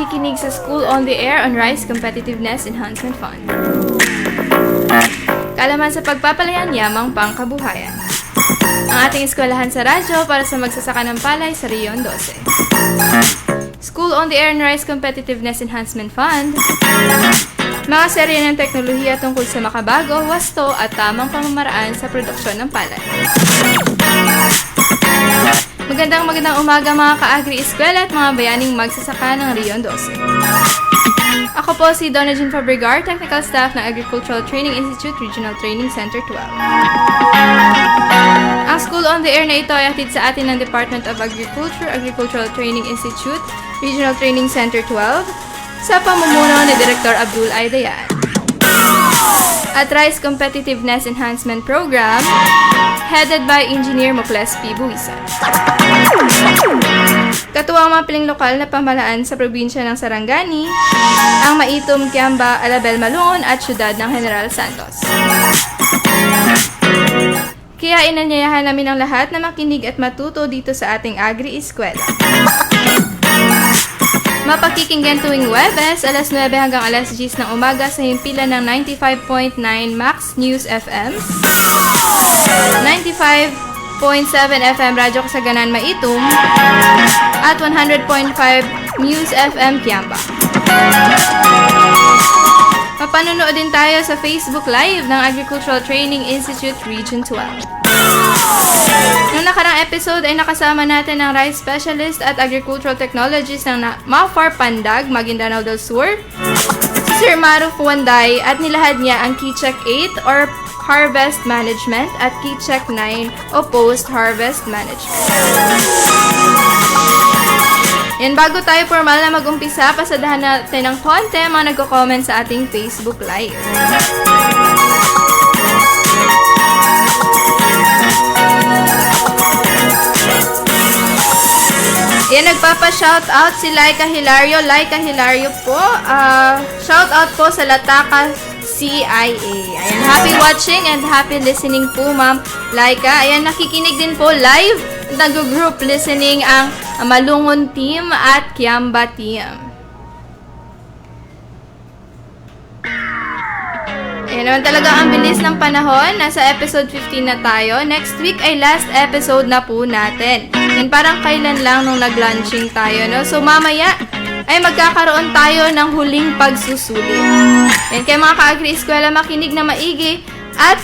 nakikinig sa School on the Air on Rice Competitiveness Enhancement Fund. Kaalaman sa pagpapalayan yamang pangkabuhayan. Ang ating eskwelahan sa radyo para sa magsasaka ng palay sa Rion 12. School on the Air on Rice Competitiveness Enhancement Fund. Mga serye ng teknolohiya tungkol sa makabago, wasto at tamang pamamaraan sa produksyon ng palay. Magandang umaga mga ka-agri-eskwela at mga bayaning magsasaka ng Rion 12. Ako po si Donna Jean Fabregar, Technical Staff ng Agricultural Training Institute, Regional Training Center 12. Ang School on the Air na ito ay hatid sa atin ng Department of Agriculture, Agricultural Training Institute, Regional Training Center 12, sa pamumuno ni Director Abdul Aydayan. At Rice Competitiveness Enhancement Program, headed by Engineer Mocles P. Buisan. Katuwang mga piling lokal na pamahalaan sa probinsya ng Sarangani, ang Maitum, Kiamba, Alabel, Malungon at siyudad ng General Santos. Kaya inanyayahan namin ang lahat na makinig at matuto dito sa ating Agri-Eskwela. Mapakikinggan tuwing Huwebes, alas 9 hanggang alas 10 ng umaga sa himpilan ng 95.9 Max News FM, 95.7 FM Radyo Kasaganan Maitum, at 100.5 News FM Kiamba. Mapanonood din tayo sa Facebook Live ng Agricultural Training Institute Region 12. Noong nakarang episode ay nakasama natin ang Rice Specialist at Agricultural Technologist ng Mafar Pandag, Maguindanao del Sur, si Sir Maruf Wanday, at nilahad niya ang Keycheck 8 or Harvest Management at Keycheck 9 o Post-Harvest Management. Yan, bago tayo formal na mag-umpisa, pasadahan natin ng konti mga nagko-comment sa ating Facebook Live. Yan, nagpapa-shoutout si Laika Hilario. Laika Hilario po, shoutout po sa Lataka CIA. Ayan, happy watching and happy listening po, Ma'am Laika. Ayan, nakikinig din po live, nag-group listening ang Malungon Team at Kiamba Team. Ayan naman talaga ang bilis ng panahon. Nasa episode 15 na tayo. Next week ay last episode na po natin. Yan, parang kailan lang nung nag-launching tayo, no? So, mamaya ay magkakaroon tayo ng huling pagsusulit. Yan, kaya mga ka-agri-eskwela, makinig na maigi. At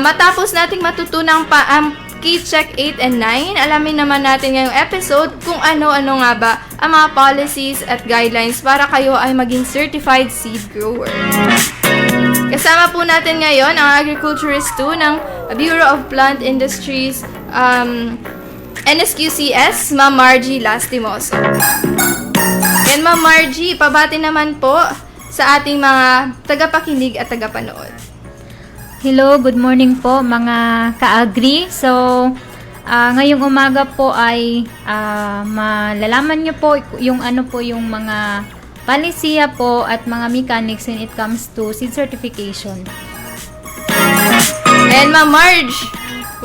matapos nating matutunang pa ang Keycheck 8 and 9, alamin naman natin ngayong episode kung ano-ano nga ba ang mga policies at guidelines para kayo ay maging certified seed grower. Kasama po natin ngayon ang agriculturist 2 ng Bureau of Plant Industries, NSQCS, Ma'am Margie Lastimoso. And Ma'am Margie, pabati naman po sa ating mga tagapakinig at tagapanood. Hello, good morning po mga ka-agri. So, ngayong umaga po ay malalaman nyo po yung ano po yung mga palisiya po at mga mechanics when it comes to seed certification. And Ma'am Marge,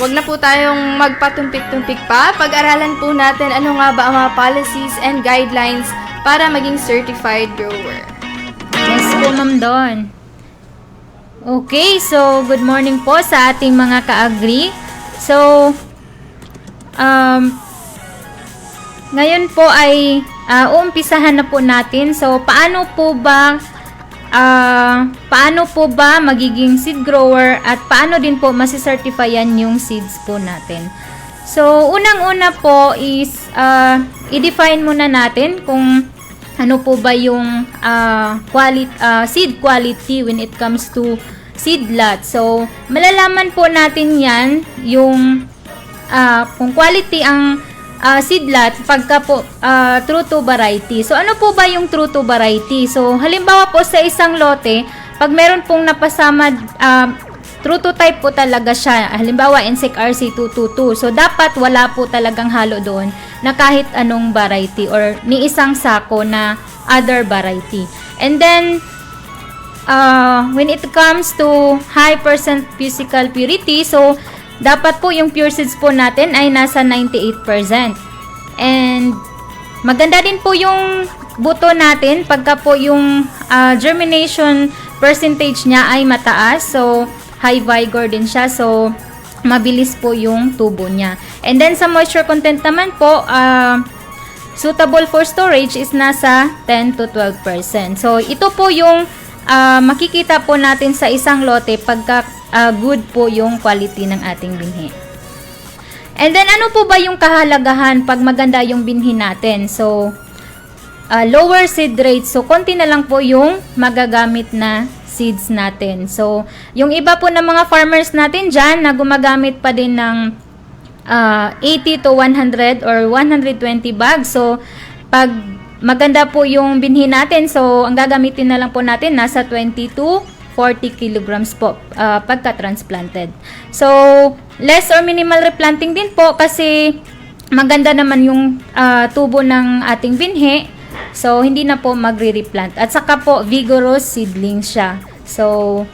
wag na po tayong magpatumpik-tumpik pa. Pag-aralan po natin ano nga ba ang mga policies and guidelines para maging certified grower. Yes po, Ma'am Don. Okay, so good morning po sa ating mga ka-agri. So, ngayon po ay uumpisahan na po natin. So, paano po ba magiging seed grower at paano din po masicertifyan yung seeds po natin. So, unang-una po is i-define muna natin kung ano po ba yung seed quality when it comes to seed lot. So, malalaman po natin yan yung kung quality ang seed lot pagka po true to variety. So, ano po ba yung true to variety? So, halimbawa po sa isang lote, pag meron pong napasama true to type po talaga siya. Halimbawa, Ensec RC222. So, dapat wala po talagang halo doon na kahit anong variety or ni isang sako na other variety. And then, when it comes to high percent physical purity, so, dapat po yung pure seeds po natin ay nasa 98%. And, maganda din po yung buto natin pagka po yung germination percentage niya ay mataas. So, high vigor din siya. So, mabilis po yung tubo niya. And then, sa moisture content naman po, suitable for storage is nasa 10 to 12%. So, ito po yung makikita po natin sa isang lote pagka good po yung quality ng ating binhi. And then, ano po ba yung kahalagahan pag maganda yung binhi natin? So, lower seed rate. So, konti na lang po yung magagamit na seeds natin. So, yung iba po ng mga farmers natin dyan na gumagamit pa din ng 80 to 100 or 120 bags. So, pag maganda po yung binhi natin, so, ang gagamitin na lang po natin nasa 20 to 40 kilograms po pagka-transplanted. So, less or minimal replanting din po kasi maganda naman yung tubo ng ating binhi. So, hindi na po magre-replant. At saka po, vigorous seedling siya. So,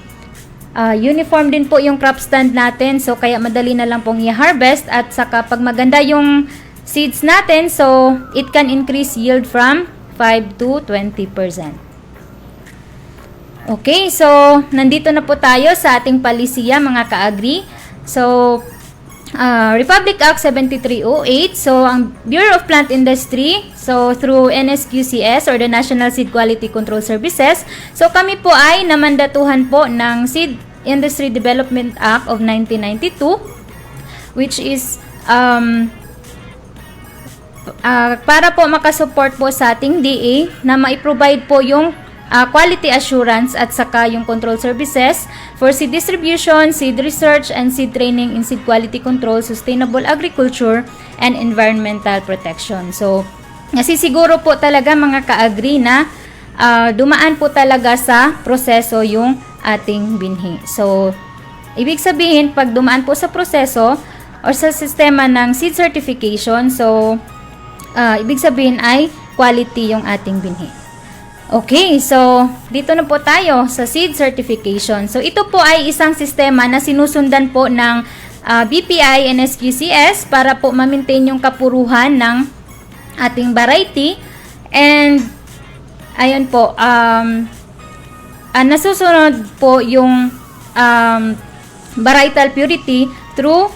uniform din po yung crop stand natin. So, kaya madali na lang pong i-harvest. At saka, pag maganda yung seeds natin, so, it can increase yield from 5 to 20%. Okay, so, nandito na po tayo sa ating palisiya, mga ka-agri. So, Republic Act 7308. So, ang Bureau of Plant Industry, so through NSQCS or the National Seed Quality Control Services, so kami po ay namandatuhan po ng Seed Industry Development Act of 1992, which is para po makasupport po sa ating DA na mai-provide po yung quality assurance at saka yung control services for seed distribution, seed research, and seed training in seed quality control, sustainable agriculture, and environmental protection. So, nasisiguro po talaga mga ka-agri na dumaan po talaga sa proseso yung ating binhi. So, ibig sabihin, pag dumaan po sa proseso or sa sistema ng seed certification, so, ibig sabihin ay quality yung ating binhi. Okay, so dito na po tayo sa seed certification. So ito po ay isang sistema na sinusundan po ng BPI NSQCS para po ma-maintain yung kapuruhan ng ating variety. And ayun po, nasusunod po yung varietal purity through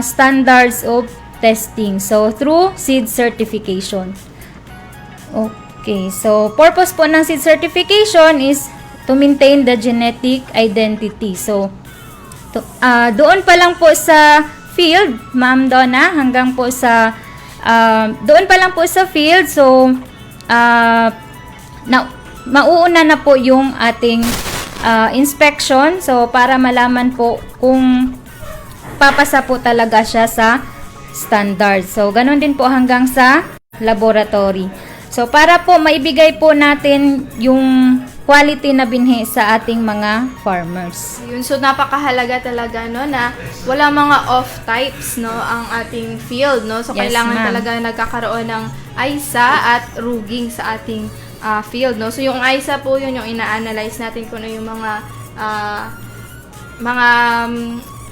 standards of testing. So through seed certification. Okay, so purpose po ng seed certification is to maintain the genetic identity. So, doon pa lang po sa field, Ma'am Donna, hanggang po sa, doon pa lang po sa field, so, mauuna na po yung ating inspection. So, para malaman po kung papasa po talaga siya sa standard. So, ganun din po hanggang sa laboratory. So, para po maibigay po natin yung quality na binhi sa ating mga farmers. Yun, so napakahalaga talaga no na wala mga off types no ang ating field no. So Yes, kailangan ma'am. talaga nagkakaroon ng ISA at ruging sa ating field no. So yung ISA po yun yung ina-analyze natin kung ano yung mga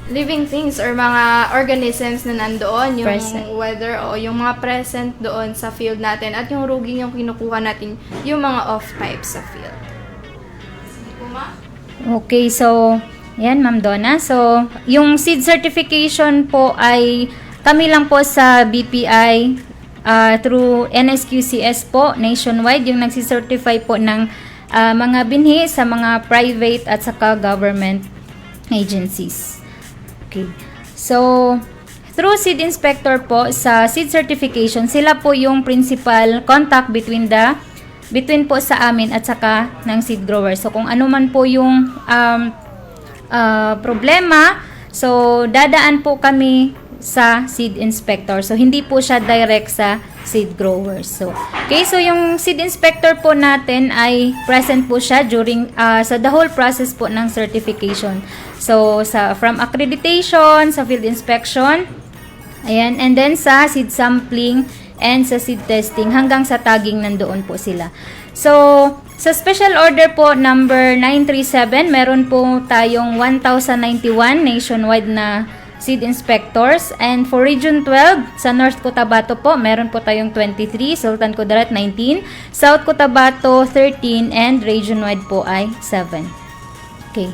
living things or mga organisms na nandoon, yung Present. weather o yung mga present doon sa field natin, at yung ruging yung kinukuha natin yung mga off types sa field. Sige po, Ma. Okay, so, yan, Ma'am Donna. So, yung seed certification po ay kami lang po sa BPI through NSQCS po, nationwide, yung nagsicertify po ng mga binhi sa mga private at saka government agencies. Okay. So, through seed inspector po sa seed certification, sila po yung principal contact between po sa amin at saka ng seed grower. So, kung ano man po yung problema, so dadaan po kami sa seed inspector. So, hindi po siya direct sa seed growers. So, okay, so yung seed inspector po natin ay present po siya during sa the whole process po ng certification. So, from accreditation, sa field inspection, ayan, and then sa seed sampling and sa seed testing hanggang sa tagging nandoon po sila. So, sa special order po number 937, meron po tayong 1,091 nationwide na seed inspectors. And for Region 12, sa North Cotabato po, meron po tayong 23, Sultan Kudarat 19, South Cotabato 13, and region-wide po ay 7. Okay.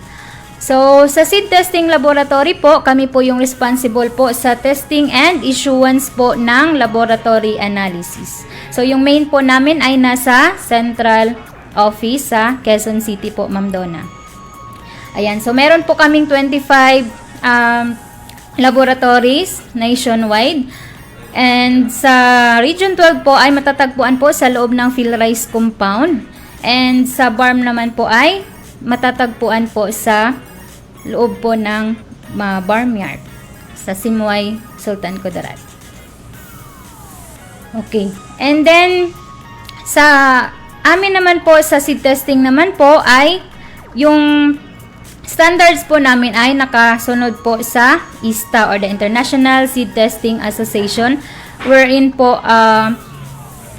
So, sa seed testing laboratory po, kami po yung responsible po sa testing and issuance po ng laboratory analysis. So, yung main po namin ay nasa central office sa Quezon City po, Ma'am Donna. Ayan, so meron po kaming 25 laboratories nationwide. And sa Region 12 po ay matatagpuan po sa loob ng PhilRice compound. And sa BARM naman po ay matatagpuan po sa loob po ng barnyard sa Simoy, Sultan Kudarat. Okay. And then, sa amin naman po, sa seed testing naman po ay yung standards po namin ay nakasunod po sa ISTA or the International Seed Testing Association, wherein po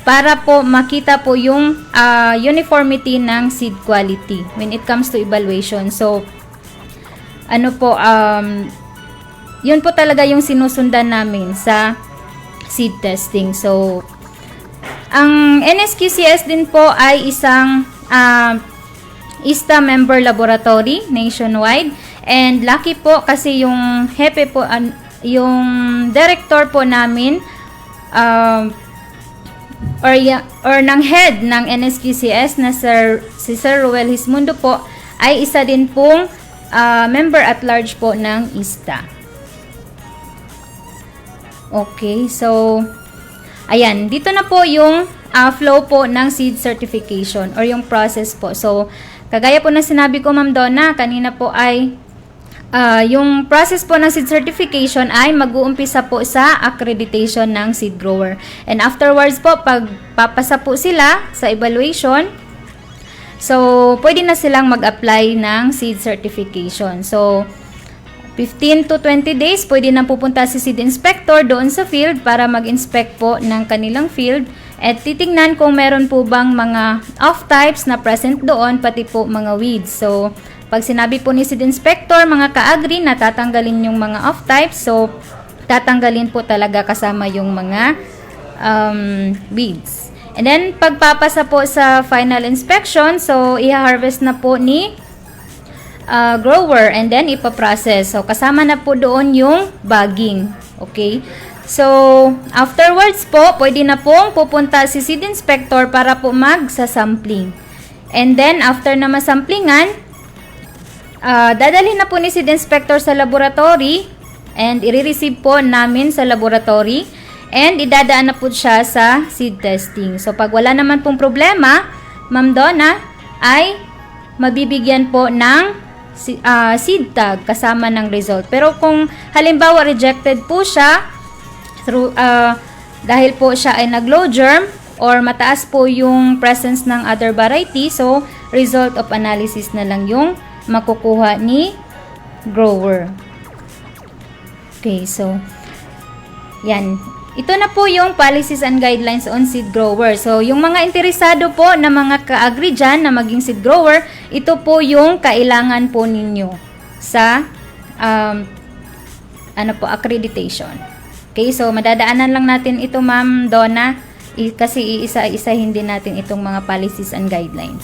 para po makita po yung uniformity ng seed quality when it comes to evaluation. So, ano po, yun po talaga yung sinusundan namin sa seed testing. So, ang NSQCS din po ay isang ISTA member laboratory nationwide. And lucky po kasi yung hepe po, yung director po namin, or ng head ng NSQCS na si Sir Ruel Hismundo po, ay isa din pong member at large po ng ISTA. Okay, so ayan, dito na po yung flow po ng seed certification or yung process po. So, kagaya po na sinabi ko, Ma'am Donna, kanina po ay yung process po ng seed certification ay mag-uumpisa po sa accreditation ng seed grower. And afterwards po, pag papasa po sila sa evaluation, so, pwede na silang mag-apply ng seed certification. So, 15 to 20 days, pwede na pupunta si seed inspector doon sa field para mag-inspect po ng kanilang field at titingnan kung meron po bang mga off-types na present doon, pati po mga weeds. So, pag sinabi po ni seed inspector, mga ka-agri, na tatanggalin yung mga off-types, so, tatanggalin po talaga kasama yung mga weeds. And then, pagpapasa po sa final inspection, so, i-harvest na po ni grower and then ipaprocess. So, kasama na po doon yung bagging. Okay? So, afterwards po, pwede na pong pupunta si seed inspector para po magsasampling. And then, after na masamplingan, dadalhin na po ni seed inspector sa laboratory and i-receive po namin sa laboratory and idadaan na po siya sa seed testing. So, pag wala naman pong problema, Ma'am Donna, ay mabibigyan po ng seed tag kasama ng result. Pero kung halimbawa rejected po siya through, dahil po siya ay nag-low germ or mataas po yung presence ng other variety, so result of analysis na lang yung makukuha ni grower. Okay, so yan. Ito na po yung policies and guidelines on seed grower. So, yung mga interesado po na mga ka-agri dyan na maging seed grower, ito po yung kailangan po ninyo sa accreditation. Okay, so madadaanan lang natin ito, Ma'am Donna, kasi iisa-isahin din natin itong mga policies and guidelines.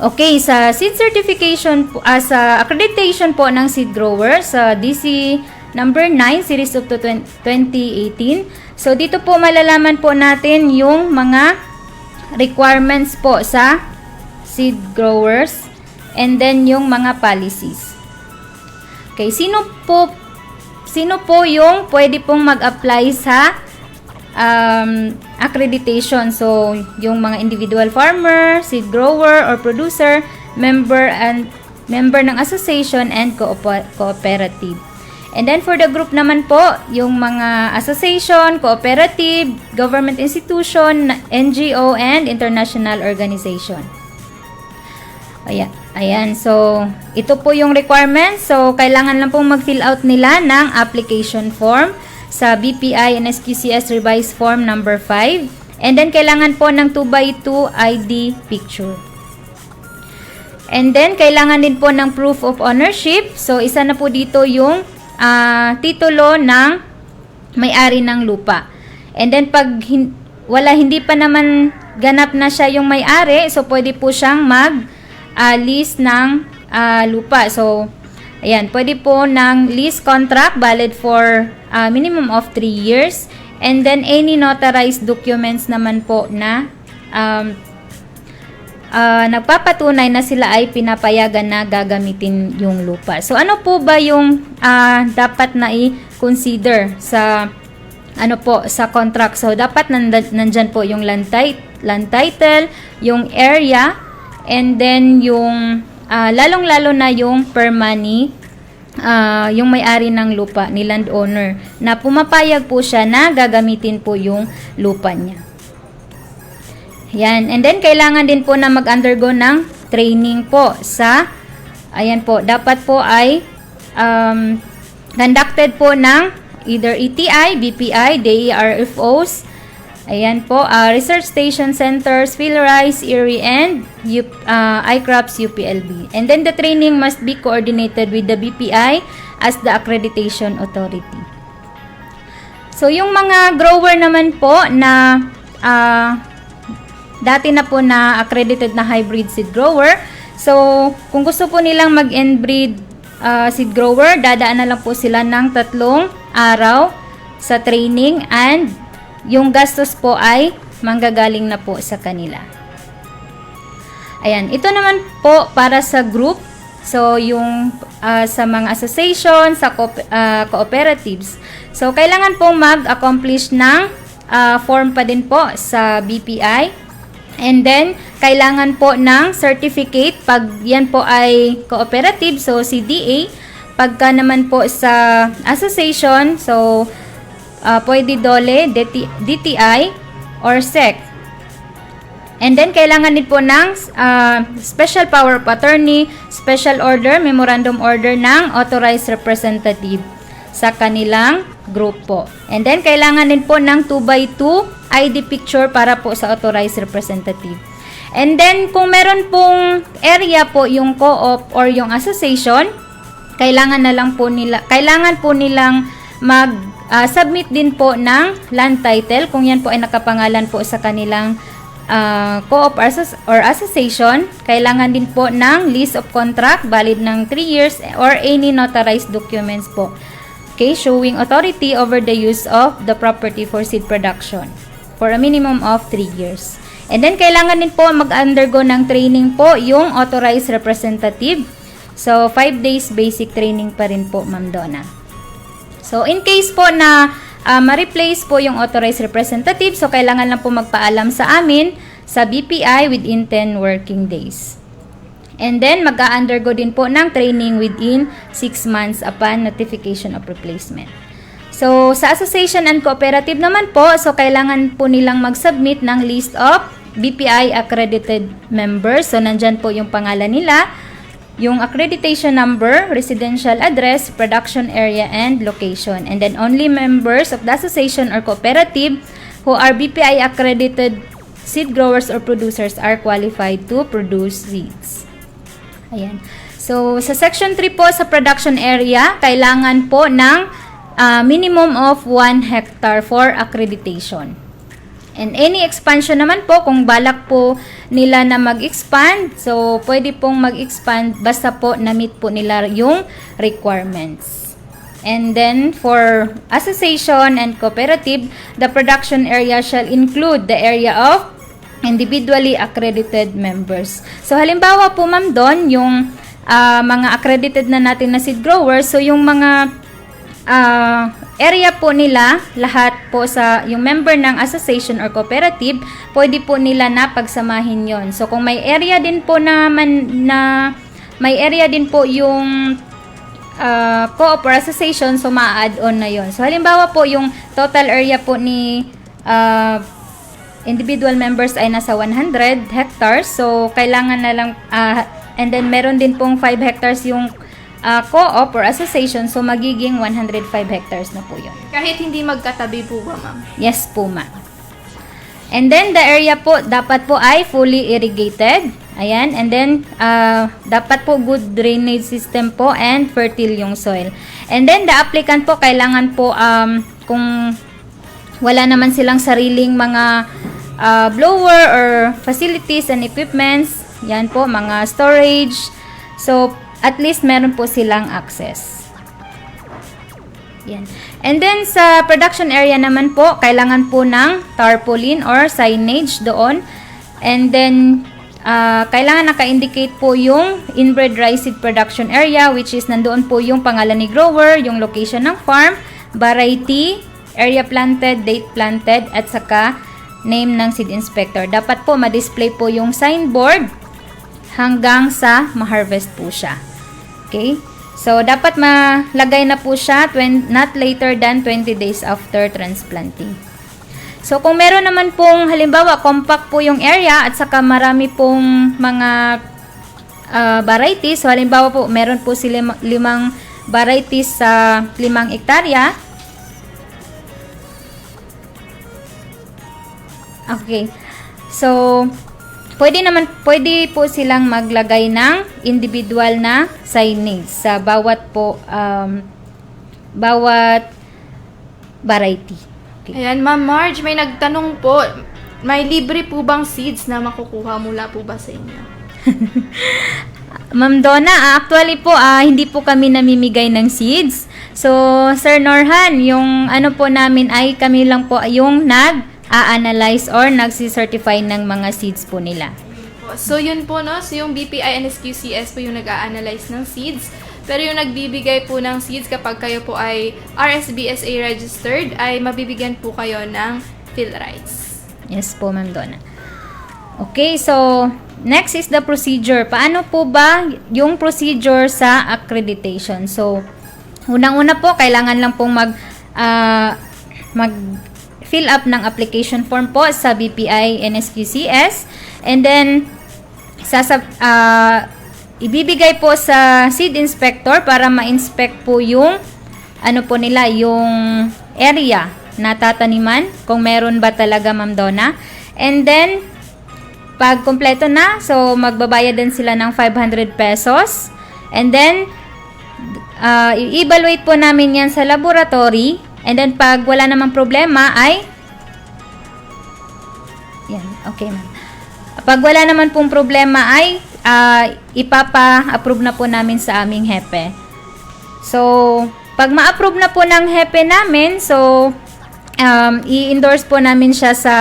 Okay, sa seed certification, sa accreditation po ng seed grower, sa DC number 9, series of 2018. So, dito po malalaman po natin yung mga requirements po sa seed growers and then yung mga policies. Okay, sino po yung pwede pong mag-apply sa accreditation? So, yung mga individual farmer, seed grower or producer, member ng association and cooperative. And then for the group naman po, yung mga association, cooperative, government institution, NGO, and international organization. Ayan. So, ito po yung requirements. So, kailangan lang pong mag-fill out nila ng application form sa BPI NSQCS Revised Form number 5. And then, kailangan po ng 2x2 ID picture. And then, kailangan din po ng proof of ownership. So, isa na po dito yung titulo ng may-ari ng lupa. And then pag hindi pa naman ganap na siya yung may-ari, so pwede po siyang mag-lease ng lupa. So, ayan, pwede po ng lease contract valid for minimum of 3 years. And then any notarized documents naman po na nagpapatunay na sila ay pinapayagan na gagamitin yung lupa. So, ano po ba yung dapat na i-consider sa sa contract? So, dapat nandyan po yung land title, yung area, and then yung lalong-lalo na yung per money, yung may-ari ng lupa ni landowner na pumapayag po siya na gagamitin po yung lupa niya. Yan. And then, kailangan din po na mag-undergo ng training po sa, ayan po, dapat po ay conducted po ng either ETI, BPI, DERFOs, ayan po, research station centers, PhilRise, ERI, and ICRAPS, UPLB. And then, the training must be coordinated with the BPI as the accreditation authority. So, yung mga grower naman po na dati na po na accredited na hybrid seed grower. So, kung gusto po nilang mag-inbreed seed grower, dadaan na lang po sila ng 3 araw sa training and yung gastos po ay manggagaling na po sa kanila. Ayan, ito naman po para sa group. So, yung sa mga association, sa cooperatives. So, kailangan pong mag-accomplish ng form pa din po sa BPI. And then, kailangan po ng certificate pag yan po ay cooperative, so CDA. Pagka naman po sa association, so pwede DOLE, DTI, or SEC. And then, kailangan din po ng special power of attorney, special order, memorandum order ng authorized representative sa kanilang group po. And then, kailangan din po ng 2x2 ID picture para po sa authorized representative. And then, kung meron pong area po yung co-op or yung association, kailangan po nilang mag-submit din po ng land title kung yan po ay nakapangalan po sa kanilang co-op or association. Kailangan din po ng lease of contract valid ng 3 years or any notarized documents po. Okay, showing authority over the use of the property for seed production for a minimum of 3 years. And then, kailangan din po mag-undergo ng training po yung authorized representative. So, 5 days basic training pa rin po, Ma'am Donna. So, in case po na ma-replace po yung authorized representative, so kailangan lang po magpaalam sa amin sa BPI within 10 working days. And then, mag-undergo din po ng training within 6 months upon notification of replacement. So, sa association and cooperative naman po, so kailangan po nilang mag-submit ng list of BPI accredited members. So, nandyan po yung pangalan nila, yung accreditation number, residential address, production area, and location. And then, only members of the association or cooperative who are BPI accredited seed growers or producers are qualified to produce seeds. Ayan. So, sa section 3 po, sa production area, kailangan po ng minimum of 1 hectare for accreditation. And any expansion naman po, kung balak po nila na mag-expand, so pwede pong mag-expand basta po na-meet po nila yung requirements. And then, for association and cooperative, the production area shall include the area of individually accredited members. So, halimbawa po, Ma'am Don, yung mga accredited na natin na seed growers, so yung mga area po nila, lahat po sa yung member ng association or cooperative, pwede po nila na pagsamahin yon. So, kung may area din po may area din po yung co-op or association, so ma-add on na yon. So, halimbawa po, yung total area po ni individual members ay nasa 100 hectares. So, kailangan na lang, and then meron din pong 5 hectares yung co-op or association, so magiging 105 hectares na po yun. Kahit hindi magkatabi po ba, Ma'am? Yes po, ma'am. And then, the area po, dapat po ay fully irrigated. Ayan, and then dapat po good drainage system po and fertile yung soil. And then the applicant po kailangan po kung wala naman silang sariling mga blower or facilities and equipments, yan po mga storage. So at least meron po silang access. Yan. And then sa production area naman po kailangan po ng tarpaulin or signage doon. And then kailangan naka-indicate po yung inbred rice seed production area, which is nandoon po yung pangalan ni grower, yung location ng farm, variety, area planted, date planted, at saka name ng seed inspector. Dapat po ma-display po yung signboard hanggang sa ma-harvest po siya. Okay? So, dapat malagay na po siya not later than 20 days after transplanting. So, kung meron naman pong, halimbawa, compact po yung area at saka marami pong mga varieties. So, halimbawa po, meron po sila 5 varieties sa 5 hektarya. Okay. So, pwede po silang maglagay ng individual na signage sa bawat variety. Ayan, Ma'am Marge, may nagtanong po, may libre po bang seeds na makukuha mula po ba sa inyo? Ma'am Donna, actually po, hindi po kami namimigay ng seeds. So, Sir Norhan, yung ano po namin ay kami lang po yung nag-a-analyze or nagsi-certify ng mga seeds po nila. So, yun po, no? So, yung BPI and SQCS po yung nag-a-analyze ng seeds. Pero yung nagbibigay po ng seeds kapag kayo po ay RSBSA registered, ay mabibigyan po kayo ng field rights. Yes po, Ma'am Donna. Okay, so next is the procedure. Paano po ba yung procedure sa accreditation? So, unang-una po, kailangan lang pong mag-fill up ng application form po sa BPI and SQCS. And then, ibibigay po sa seed inspector para ma-inspect po yung ano po nila, yung area na tataniman, kung meron ba talaga, Ma'am Donna. And then, pag kompleto na, so magbabayad din sila ng 500 pesos. And then, i-evaluate po namin yan sa laboratory. And then, pag wala namang problema ay yan, okay ma'am. Pag wala naman pong problema ay ipapa-approve na po namin sa aming hepe. So, pag ma-approve na po ng hepe namin, so, i-endorse po namin siya sa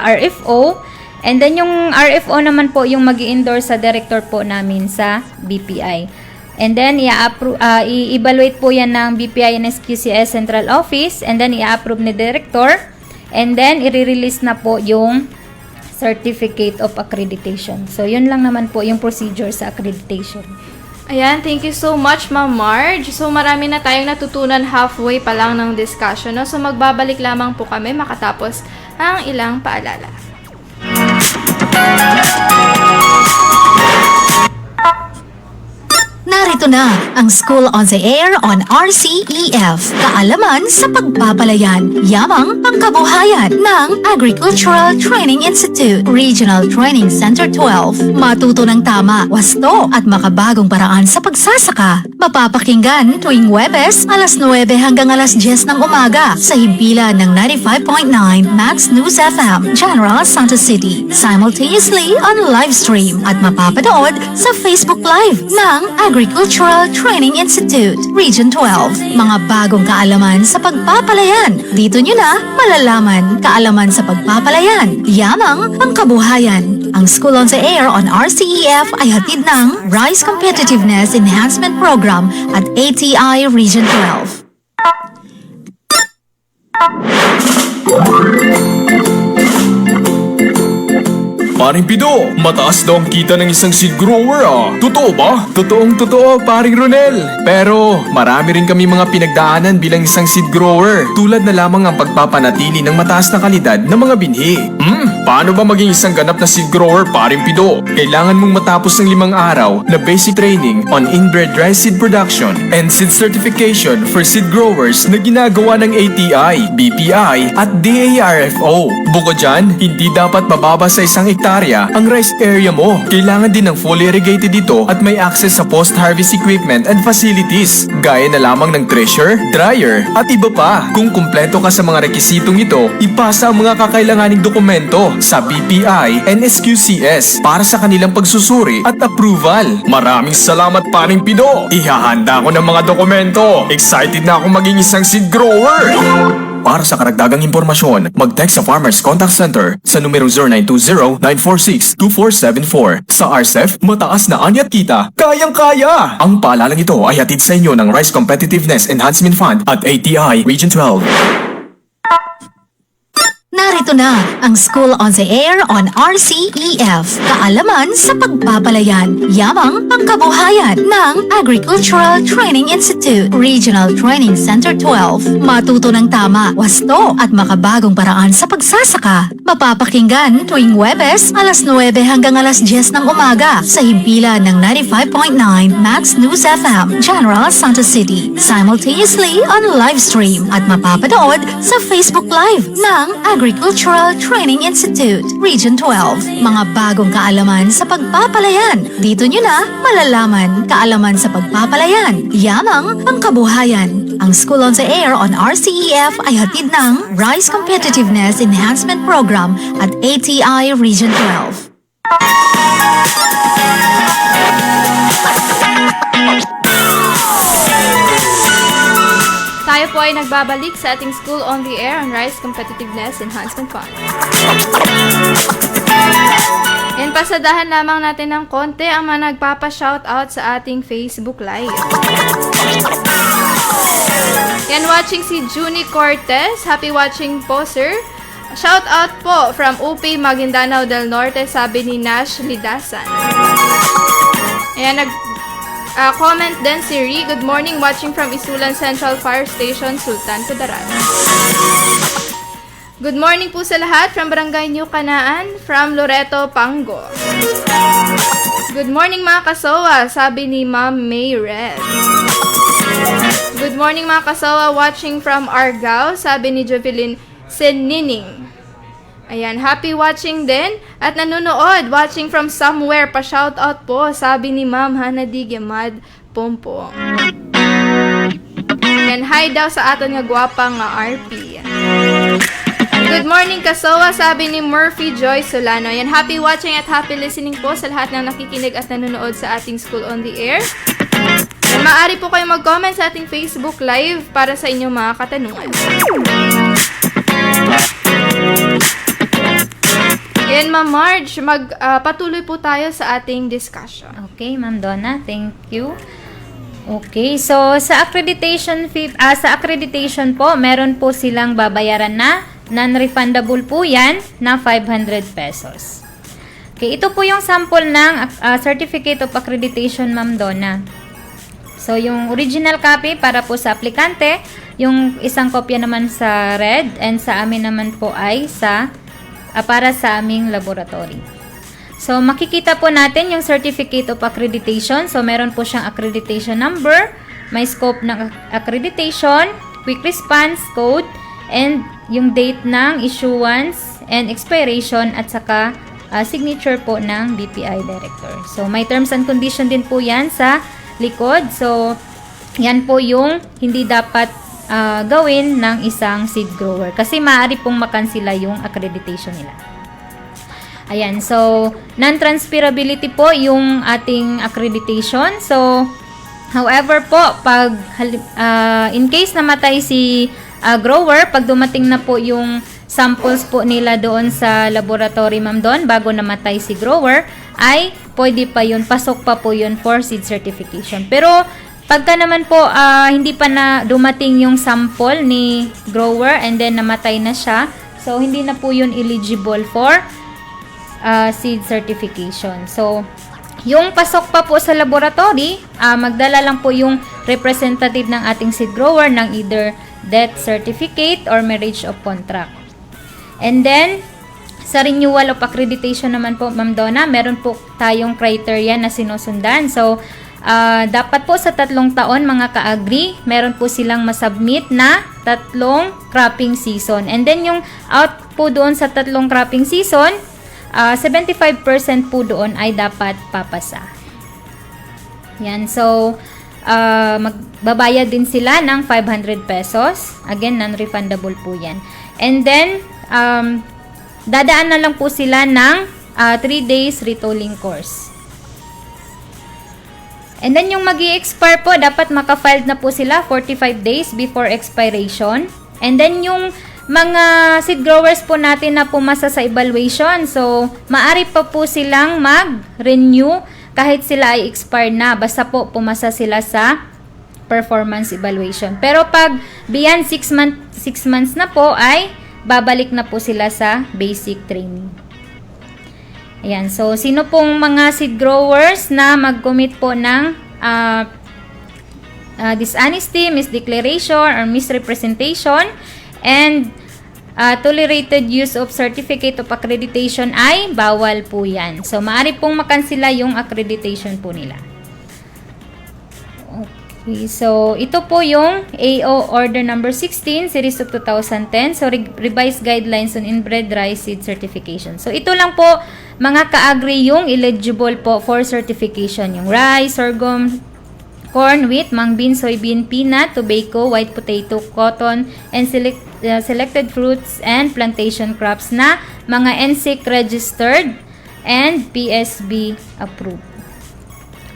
RFO. And then, yung RFO naman po yung mag-i-endorse sa director po namin sa BPI. And then, i-evaluate po yan ng BPI and SQCS Central Office. And then, i-approve ni director. And then, i-release na po yung Certificate of Accreditation. So, yun lang naman po yung procedure sa accreditation. Ayan, thank you so much, Ma'am Marge. So, marami na tayong natutunan halfway pa lang ng discussion. No? So, magbabalik lamang po kami makatapos ang ilang paalala. Narito na ang School on the Air on RCEF. Kaalaman sa pagpapalayan, yamang pangkabuhayan ng Agricultural Training Institute, Regional Training Center 12. Matuto ng tama, wasto at makabagong paraan sa pagsasaka. Mapapakinggan tuwing Huwebes, alas 9 hanggang alas 10 ng umaga sa himpilan ng 95.9 Max News FM, General Santos City. Simultaneously on live stream at mapapanood sa Facebook Live ng Agricultural Training Institute, Region 12. Mga bagong kaalaman sa pagpapalayan. Dito nyo na malalaman kaalaman sa pagpapalayan. Yamang ang kabuhayan. Ang School on the Air on RCEF ay hatid ng Rice Competitiveness Enhancement Program at ATI Region 12. Paring Pido, mataas daw ang kita ng isang seed grower ah. Totoo ba? Totoong-totoo, paring Ronel. Pero marami rin kami mga pinagdaanan bilang isang seed grower. Tulad na lamang ang pagpapanatili ng mataas na kalidad ng mga binhi. Paano ba maging isang ganap na seed grower, paring Pido? Kailangan mong matapos ng 5 araw na basic training on inbred rice seed production and seed certification for seed growers na ginagawa ng ATI, BPI at DARFO. Bukod dyan, hindi dapat bababa sa 1 hektarya hektarya ang rice area mo. Kailangan din ng fully irrigated dito at may access sa post-harvest equipment and facilities, gaya na lamang ng thresher, dryer, at iba pa. Kung kumpleto ka sa mga rekisitong ito, ipasa ang mga kakailanganing dokumento sa BPI and SQCS para sa kanilang pagsusuri at approval. Maraming salamat, Paring Pido! Ihahanda ko ng mga dokumento. Excited na ako maging isang seed grower! Para sa karagdagang impormasyon, mag-text sa Farmers Contact Center sa numero 0920-946-2474. Sa RCEF, mataas na ani at kita, kayang-kaya! Ang paalalang ito ay hatid sa inyo ng Rice Competitiveness Enhancement Fund at ATI Region 12. Narito na ang School on the Air on RCEF. Kaalaman sa pagpapalayan, yamang pangkabuhayan ng Agricultural Training Institute, Regional Training Center 12. Matuto ng tama, wasto at makabagong paraan sa pagsasaka. Mapapakinggan tuwing Huwebes, alas 9 hanggang alas 10 ng umaga sa himpilan ng 95.9 Max News FM, General Santos City. Simultaneously on live stream at mapapanood sa Facebook Live ng Agricultural Training Institute, Region 12. Mga bagong kaalaman sa pagpapalayan. Dito nyo na malalaman kaalaman sa pagpapalayan. Yamang pangkabuhayan. Ang School on the Air on RCEF ay hatid ng Rice Competitiveness Enhancement Program at ATI Region 12. Tayo po ay nagbabalik sa ating School on the Air on Rice Competitiveness Enhancement Fund. Yan, pasadahan lamang natin ng konti ang mga nagpapa-shoutout sa ating Facebook Live. Yan, watching si Junie Cortez. Happy watching po, sir. Shoutout po from UP Maguindanao del Norte, sabi ni Nash Lidasan. Ayan, comment din si Ri. Good morning, watching from Isulan Central Fire Station, Sultan Kudarat. Good morning po sa lahat from Barangay New Canaan, from Loreto, Pango. Good morning mga kasowa, sabi ni Ma'am May Red. Good morning mga kasowa, watching from Argao, sabi ni Jovelyn Senining. Ayan, happy watching din. At nanonood, watching from somewhere, pa-shoutout po, sabi ni Ma'am Hana Digemad Pompong. Ayan, hi daw sa aton nga gwapang RP. Good morning, Kasowa, sabi ni Murphy Joy Solano. Ayan, happy watching at happy listening po sa lahat ng nakikinig at nanonood sa ating School on the Air. Ayan, maaari po kayong mag-comment sa ating Facebook Live para sa inyong mga katanungan. And Ma'am Marge, patuloy po tayo sa ating discussion. Okay, Ma'am Donna, thank you. Okay, so sa accreditation fee, sa accreditation po, meron po silang babayaran na non-refundable po yan na 500 pesos. Okay, ito po yung sample ng Certificate of Accreditation, Ma'am Donna. So, yung original copy para po sa aplikante, yung isang kopya naman sa red, and sa amin naman po ay para sa aming laboratory. So, makikita po natin yung Certificate of Accreditation. So, meron po siyang accreditation number, may scope ng accreditation, quick response code, and yung date ng issuance and expiration, at saka signature po ng BPI Director. So, may terms and condition din po yan sa likod. So, yan po yung hindi dapat gawin ng isang seed grower kasi maaari pong makansila yung accreditation nila. Ayan, so non-transferability po yung ating accreditation. So, however po, pag in case namatay si grower, pag dumating na po yung samples po nila doon sa laboratory, Ma'am Don, bago namatay si grower, ay pwede pa yun, pasok pa po yun for seed certification. Pero pagka naman po hindi pa na dumating yung sample ni grower and then namatay na siya, so hindi na po yun eligible for seed certification. So, yung pasok pa po sa laboratory, magdala lang po yung representative ng ating seed grower ng either death certificate or marriage of contract. And then, sa renewal of accreditation naman po, Ma'am Donna, meron po tayong criteria na sinusundan. So, dapat po sa 3 taon mga ka-agri, meron po silang masubmit na 3 cropping season. And then yung out po doon sa 3 cropping season, 75% po doon ay dapat papasa. Yan. So, magbabayad din sila ng 500 pesos. Again, non-refundable po yan. And then, dadaan na lang po sila ng 3 days retooling course. And then, yung mag-i-expire po, dapat maka-filed na po sila 45 days before expiration. And then, yung mga seed growers po natin na pumasa sa evaluation, so, maari pa po silang mag-renew kahit sila ay expired na. Basta po pumasa sila sa performance evaluation. Pero pag beyond 6 months na po, ay babalik na po sila sa basic training. Ayan. So, sino pong mga seed growers na mag-commit po ng dishonesty, misdeclaration, or misrepresentation, and tolerated use of certificate of accreditation ay bawal po yan. So, maaari pong makansila yung accreditation po nila. Okay, so ito po yung AO Order Number 16, Series of 2010. So, Revised Guidelines on Inbred Rice Seed Certification. So, ito lang po, mga ka-agri yung eligible po for certification. Yung rice, sorghum, corn, wheat, mung bean, soybean, peanut, tobacco, white potato, cotton, and selected fruits and plantation crops na mga NSIC registered and PSB approved.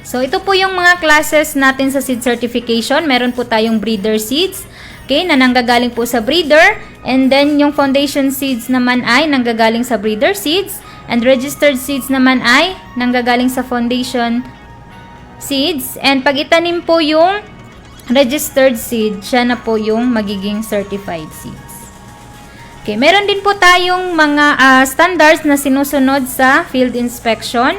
So, ito po yung mga classes natin sa seed certification. Meron po tayong breeder seeds, okay, na nanggagaling po sa breeder. And then, yung foundation seeds naman ay nanggagaling sa breeder seeds. And registered seeds naman ay nanggagaling sa foundation seeds. And pag itanim po yung registered seed, siya na po yung magiging certified seeds. Okay, meron din po tayong mga standards na sinusunod sa field inspection.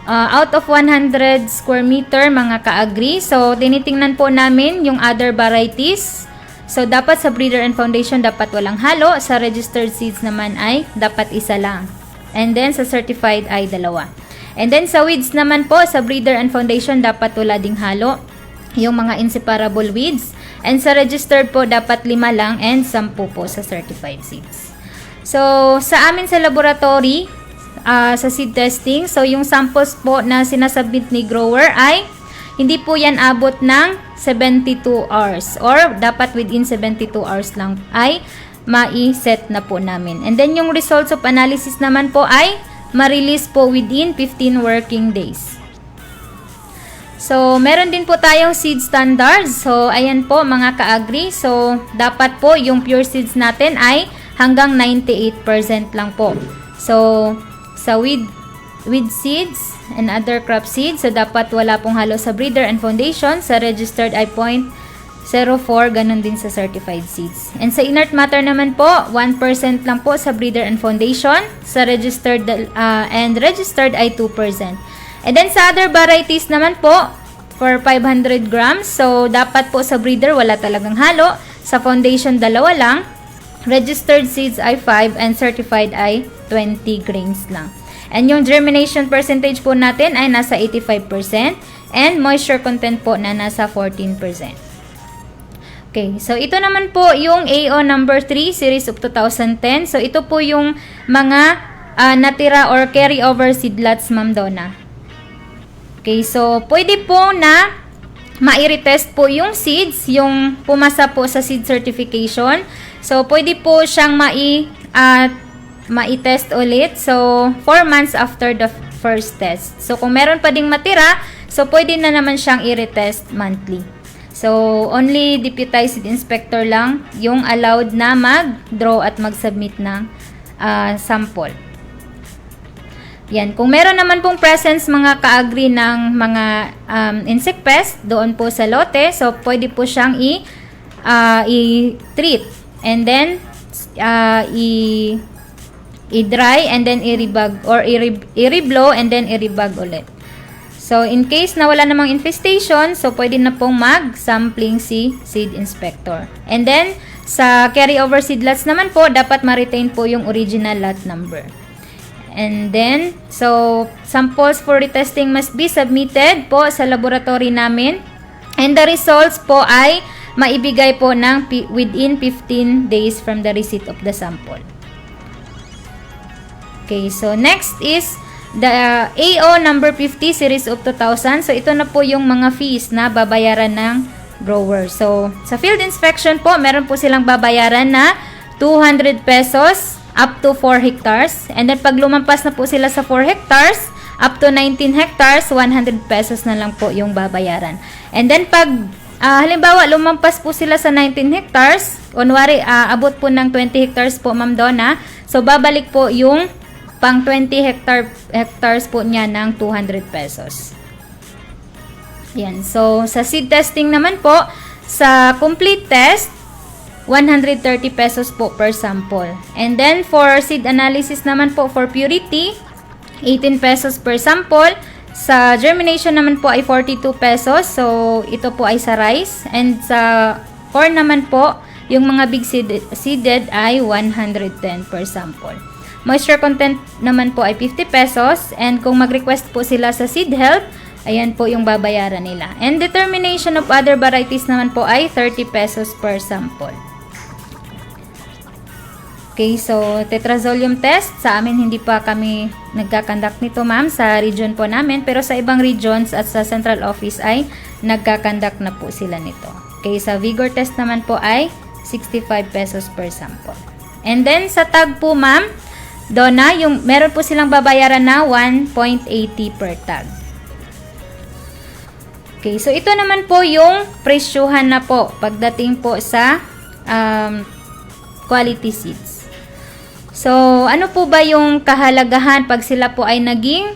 Out of 100 square meter, mga ka-agri. So, tinitingnan po namin yung other varieties. So, dapat sa breeder and foundation, dapat walang halo. Sa registered seeds naman ay dapat isa lang. And then, sa certified ay 2. And then, sa weeds naman po, sa breeder and foundation, dapat wala ding halo. Yung mga inseparable weeds. And sa registered po, dapat 5 lang and 10 po sa certified seeds. So, sa amin sa laboratory, sa seed testing, so yung samples po na sinasubmit ni grower ay hindi po yan abot ng 72 hours or dapat within 72 hours lang ay mai-set na po namin. And then yung results of analysis naman po ay ma-release po within 15 working days. So, meron din po tayong seed standards. So, ayan po mga ka-agri. So, dapat po yung pure seeds natin ay hanggang 98% lang po. So, sa weed seeds and other crop seeds, so dapat wala pong halo sa breeder and foundation. Sa registered ay 0.04, ganun din sa certified seeds. And sa inert matter naman po, 1% lang po sa breeder and foundation. Sa registered and registered ay 2%. And then sa other varieties naman po, for 500 grams, so dapat po sa breeder wala talagang halo. Sa foundation, 2 lang. Registered seeds ay 5 and certified ay 20 grains lang. And yung germination percentage po natin ay nasa 85% and moisture content po na nasa 14%. Okay, so ito naman po yung AO number 3 series of 2010. So ito po yung mga natira or carry over seedlots, Ma'am Donna. Okay, so pwede po na ma-retest po yung seeds, yung pumasa po sa seed certification. So, pwede po siyang ma-test ulit. So, 4 months after the first test. So, kung meron pa ding matira, so, pwede na naman siyang i-retest monthly. So, only deputized seed inspector lang yung allowed na mag-draw at mag-submit ng sample. Yan. Kung meron naman pong presence mga ka-agri ng mga insect pest doon po sa lote, so, pwede po siyang i-treat. And then, i-dry and then i-rebag or i-reblow and then i-rebag ulit. So, in case na wala namang infestation, so pwede na pong mag-sampling si seed inspector. And then, sa carryover seedlots naman po, dapat ma-retain po yung original lot number. And then, so, samples for retesting must be submitted po sa laboratory namin. And the results po ay maibigay po ng within 15 days from the receipt of the sample. Okay, so next is the AO number 50 series of 2000. So ito na po yung mga fees na babayaran ng grower. So sa field inspection po, meron po silang babayaran na 200 pesos up to 4 hectares. And then pag lumampas na po sila sa 4 hectares, up to 19 hectares, 100 pesos na lang po yung babayaran. And then pag halimbawa lumampas po sila sa 19 hectares, kunwari abot po ng 20 hectares po Ma'am Donna, so babalik po yung pang 20 hectares po niya ng 200 pesos. Yan. So, sa seed testing naman po, sa complete test, 130 pesos po per sample. And then, for seed analysis naman po, for purity, 18 pesos per sample. Sa germination naman po ay 42 pesos. So, ito po ay sa rice. And sa corn naman po, yung mga big seeded ay 110 per sample. Moisture content naman po ay 50 pesos. And kung mag-request po sila sa Seed Help, ayan po yung babayaran nila. And determination of other varieties naman po ay 30 pesos per sample. Okay, so tetrazolium test, sa amin hindi pa kami nagkakandak nito ma'am sa region po namin. Pero sa ibang regions at sa central office ay nagkakandak na po sila nito. Okay, sa vigor test naman po ay 65 pesos per sample. And then sa tag po ma'am, Donna, yung meron po silang babayaran na 1.80 per tag. Okay, so ito naman po yung presyuhan na po pagdating po sa quality seeds. So, ano po ba yung kahalagahan pag sila po ay naging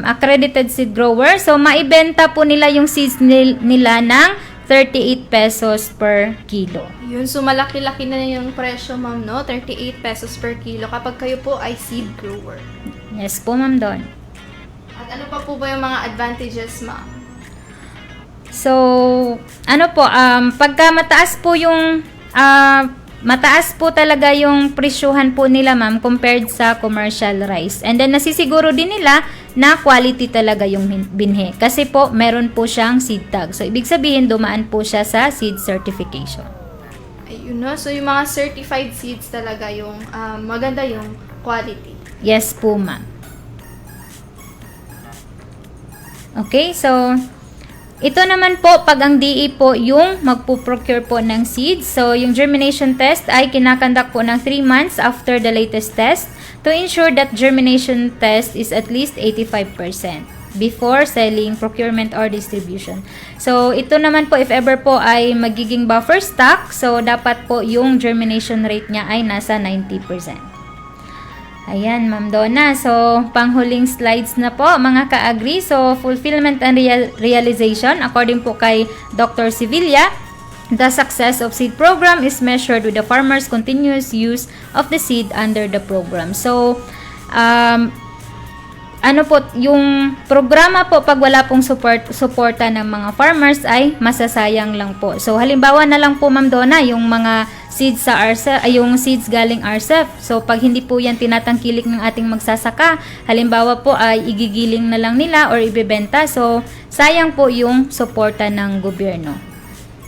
accredited seed grower? So, maibenta po nila yung seeds nila ng 38 pesos per kilo. Yun, so malaki-laki na yung presyo, ma'am, no? 38 pesos per kilo kapag kayo po ay seed grower. Yes po, ma'am Don. At ano pa po ba yung mga advantages, ma'am? So, ano po, pagka mataas po yung, mataas po talaga yung presyuhan po nila, ma'am, compared sa commercial rice. And then, nasisiguro din nila na quality talaga yung binhe. Kasi po, meron po siyang seed tag. So, ibig sabihin, dumaan po siya sa seed certification. Ayun, no? So, yung mga certified seeds talaga yung maganda yung quality. Yes po, ma'am. Okay, so ito naman po, pag ang DE po yung magpo-procure po ng seeds. So, yung germination test ay kinakandak po ng 3 months after the latest test to ensure that germination test is at least 85% before selling, procurement, or distribution. So, ito naman po, if ever po ay magiging buffer stock, so dapat po yung germination rate niya ay nasa 90%. Ayan, Ma'am Donna. So, panghuling slides na po, mga ka-agri. So, fulfillment and realization, according po kay Dr. Sevilla, the success of seed program is measured with the farmer's continuous use of the seed under the program. So, ano po, yung programa po, pag wala pong suporta ng mga farmers ay masasayang lang po. So, halimbawa na lang po, Ma'am Donna, yung mga seeds sa RCEP, yung seeds galing RCEP. So, pag hindi po yan tinatangkilik ng ating magsasaka, halimbawa po ay igigiling na lang nila or ibebenta. So, sayang po yung suporta ng gobyerno.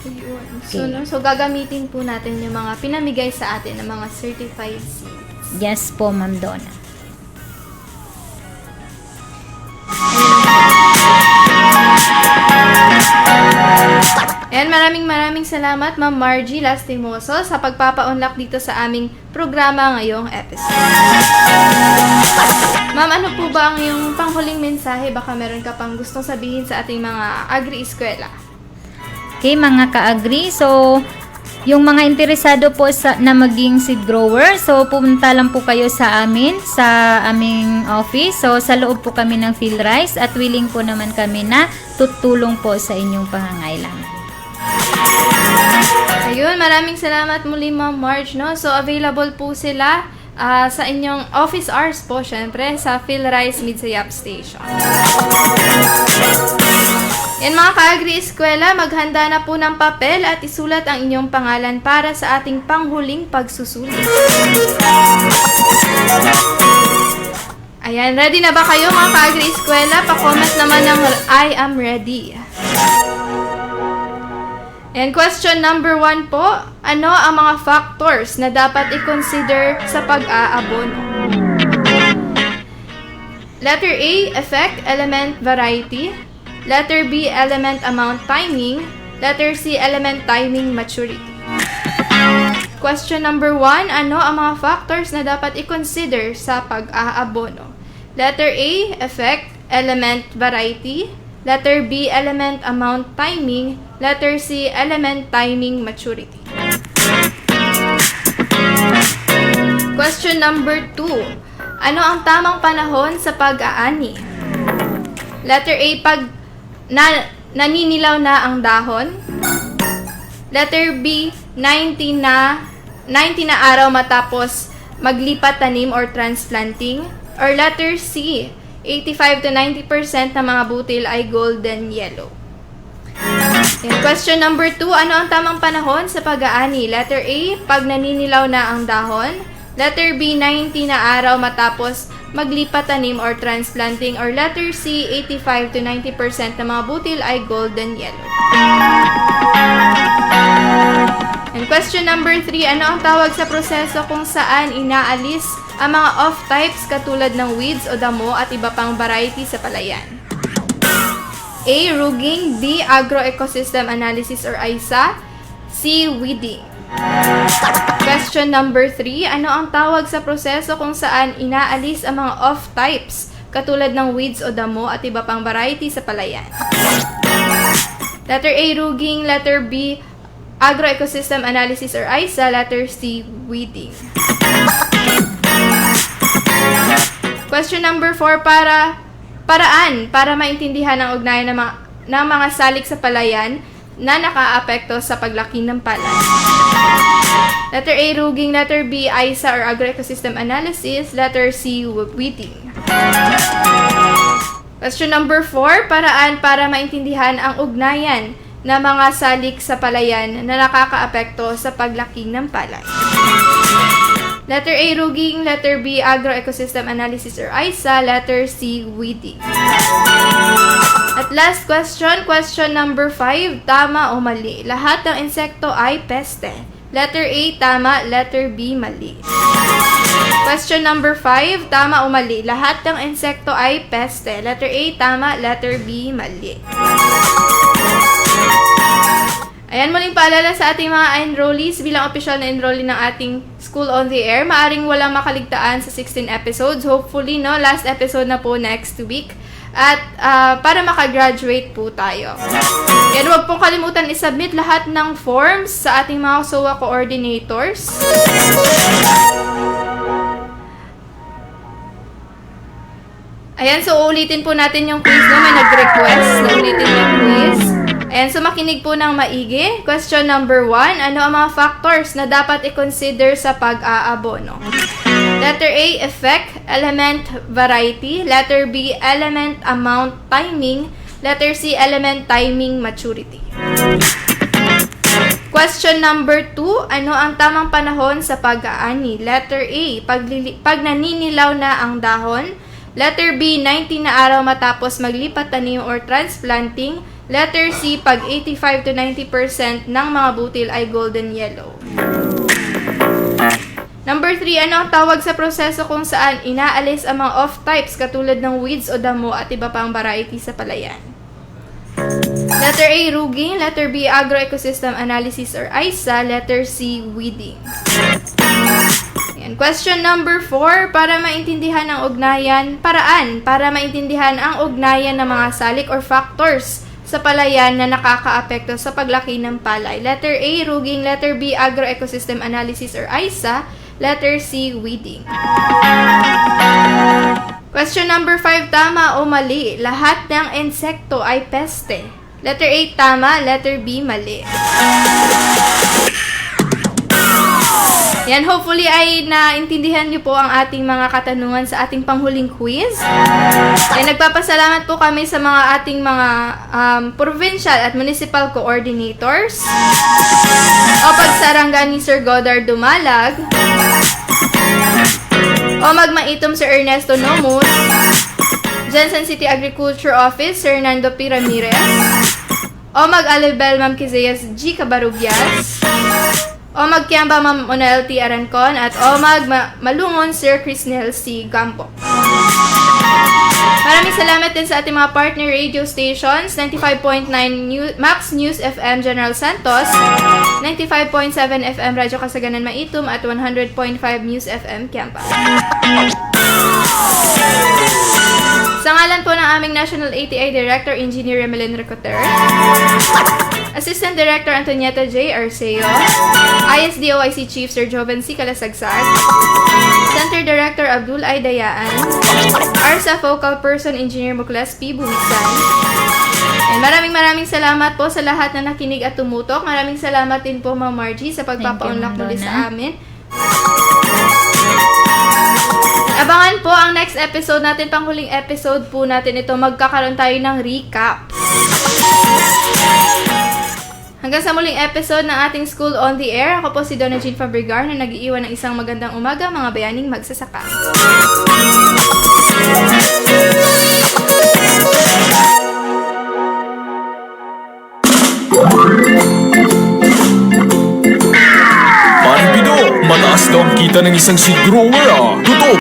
Ayun. Okay. So, gagamitin po natin yung mga pinamigay sa atin ng mga certified seeds. Yes po, Ma'am Donna. And maraming salamat, Ma'am Margie Lastimoso, sa pagpapa-unlock dito sa aming programa ngayong episode. Ma'am, ano po ba ang iyong panghuling mensahe? Baka meron ka pang gustong sabihin sa ating mga agri-eskwela. Okay, mga ka-agri. So, yung mga interesado po na maging seed grower, so pumunta lang po kayo sa amin, sa aming office. So, sa loob po kami ng field rice at willing po naman kami na tutulong po sa inyong pangangailangan. Ayun, maraming salamat muli, Ma'am Marge, no? So, available po sila sa inyong office hours po, syempre, sa PhilRice Midsayap Station. Yan, mga ka-agri-eskwela, maghanda na po ng papel at isulat ang inyong pangalan para sa ating panghuling pagsusulit. Ayan, ready na ba kayo, mga ka-agri-eskwela? Pa-comment naman ng I am ready. And question number 1 po, ano ang mga factors na dapat i-consider sa pag-aabono? Letter A, effect, element, variety. Letter B, element, amount, timing. Letter C, element, timing, maturity. Question number 1, ano ang mga factors na dapat i-consider sa pag-aabono? Letter A, effect, element, variety. Letter B, element, amount, timing. Letter C, element, timing, maturity. Question number 2, ano ang tamang panahon sa pag-aani? Letter A, pag naninilaw na ang dahon. Letter B, 90 na araw matapos maglipat tanim or transplanting. Or letter C, 85 to 90% ng mga butil ay golden yellow. And question number 2, ano ang tamang panahon sa pag-aani? Letter A, pag naninilaw na ang dahon. Letter B, 90 na araw matapos maglipat tanim or transplanting. Or letter C, 85 to 90% ng mga butil ay golden yellow. And question number 3, ano ang tawag sa proseso kung saan inaalis ang mga off-types katulad ng weeds o damo at iba pang variety sa palayan? A, ruging. B, agroecosystem analysis or AISA. C, weeding. Question number 3, ano ang tawag sa proseso kung saan inaalis ang mga off-types katulad ng weeds o damo at iba pang variety sa palayan? Letter A, ruging. Letter B, agroecosystem analysis or AISA. Letter C, weeding. Question number 4, paraan para maintindihan ang ugnayan ng mga salik sa palayan na nakaapekto sa paglaki ng palay. Letter A, ruging. Letter B, AISA or agroecosystem analysis. Letter C, weeding. Question number 4, paraan para maintindihan ang ugnayan ng mga salik sa palayan na nakakaapekto sa paglaki ng palay. Letter A, ruging. Letter B, agroecosystem analysis or AISA. Letter C, weeding. At last question, question number 5, tama o mali? Lahat ng insekto ay peste. Letter A, tama. Letter B, mali. Question number 5, tama o mali? Lahat ng insekto ay peste. Letter A, tama. Letter B, mali. Ayan, muling paalala sa ating mga enrollees bilang official na enrollee ng ating School on the Air. Maaring walang makaligtaan sa 16 episodes. Hopefully, no, last episode na po next week. At para makagraduate po tayo. Yan, huwag pong kalimutan isubmit lahat ng forms sa ating mga SOA coordinators. Ayan, so ulitin po natin yung quiz, no? May nag-request na ulitin yung quiz. Ayan, so makinig po ng maigi. Question number 1, ano ang mga factors na dapat i-consider sa pag-aabono? Letter A, effect, element, variety. Letter B, element, amount, timing. Letter C, element, timing, maturity. Question number 2, ano ang tamang panahon sa pag-aani? Letter A, pag naninilaw na ang dahon. Letter B, 90 na araw matapos maglipat tanim or transplanting. Letter C, pag 85 to 90% ng mga butil ay golden yellow. Number 3, ano ang tawag sa proseso kung saan inaalis ang mga off-types katulad ng weeds o damo at iba pang variety sa palayan? Letter A, ruging. Letter B, agroecosystem analysis or AISA. Letter C, weeding. Ayan. Question number 4, para maintindihan ang paraan para maintindihan ang ugnayan ng mga salik or factors sa palayan na nakakaapekto sa paglaki ng palay. Letter A, ruging. Letter B, agroecosystem analysis or AISA. Letter C, weeding. Question number 5, tama o mali? Lahat ng insekto ay peste. Letter A, tama. Letter B, mali. Yan, hopefully ay naintindihan niyo po ang ating mga katanungan sa ating panghuling quiz. Yan, nagpapasalamat po kami sa mga ating mga provincial at municipal coordinators. OPAG Sarangani ni Sir Godard Dumalag. OMAG Maitom Sir Ernesto Nomus. Jensen City Agriculture Office Sir Hernando P. Ramirez. OMAG Alibel Ma'am Kizayas G. Cabarubias. OMAG Kiamba Ma'am Onel T. Arancon at OMAG Malungon Sir Crisnel C. Gampo. Maraming salamat din sa ating mga partner radio stations, 95.9 Max News FM General Santos, 95.7 FM Radyo Kasaganan Maitum at 100.5 News FM Campa. Sa ngalan po ng aming National ATI Director, Engineer Emelyn Recoter, Assistant Director Antonieta J. Arceo, ISDOIC Chief Sir Joven C. Kalasagsag, Center Director Abdul I. Dayaan, ARSA Focal Person Engineer Muklas P. Buwisan. And maraming salamat po sa lahat na nakinig at tumutok. Maraming salamat din po Ma'am Margie sa pagpapaunlak Thank you, muli Ma'am sa Donna. amin. Abangan po ang next episode natin, panghuling episode po natin ito. Magkakaroon tayo ng recap. Hanggang sa muling episode ng ating School on the Air, ako po si Donna Jean Fabregar na nag-iiwan ng isang magandang umaga, mga bayaning magsasaka. Paring Pido, mataas daw ang kita ng isang seed grower ah. Totoo